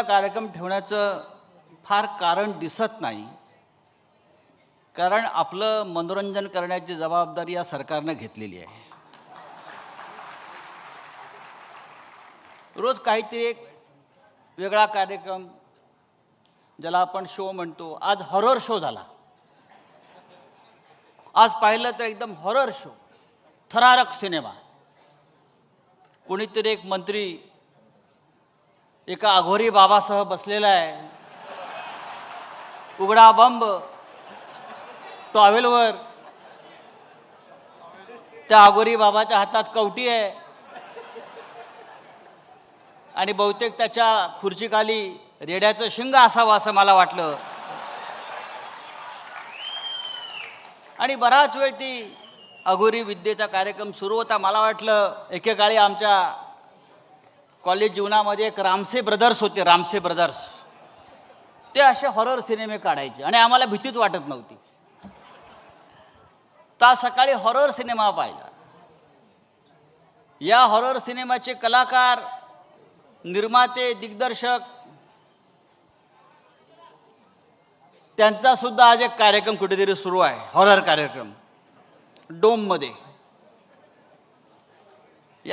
कार्यक्रम ठेवण्याचं फार कारण दिसत नाही, कारण आपलं मनोरंजन करण्याची जबाबदारी या सरकारनं घेतलेली आहे. रोज काहीतरी एक वेगळा कार्यक्रम, ज्याला आपण शो म्हणतो. आज हॉरर शो झाला. आज पाहिलं तर एकदम हॉरर शो, थरारक सिनेमा. कोणीतरी एक मंत्री एका अघोरी बाबासह बसलेला आहे. उघडा बंब टॉवेलवर, त्या अघोरी बाबाच्या हातात कवटी आहे आणि बहुतेक त्याच्या खुर्चीखाली रेड्याचं शिंग असावं असं मला वाटलं. आणि बराच वेळ ती अघोरी विद्येचा कार्यक्रम सुरू होता. मला वाटलं एकेकाळी आमच्या कॉलेज जीवनामध्ये एक रामसे ब्रदर्स होते. रामसे ब्रदर्स ते असे हॉरर सिनेमे काढायचे आणि आम्हाला भीतीच वाटत नव्हती. तर सकाळी हॉरर सिनेमा पाहिला. या हॉरर सिनेमाचे कलाकार, निर्माते, दिग्दर्शक, त्यांचा सुद्धा आज एक कार्यक्रम कुठेतरी सुरू आहे. हॉरर कार्यक्रम डोममध्ये.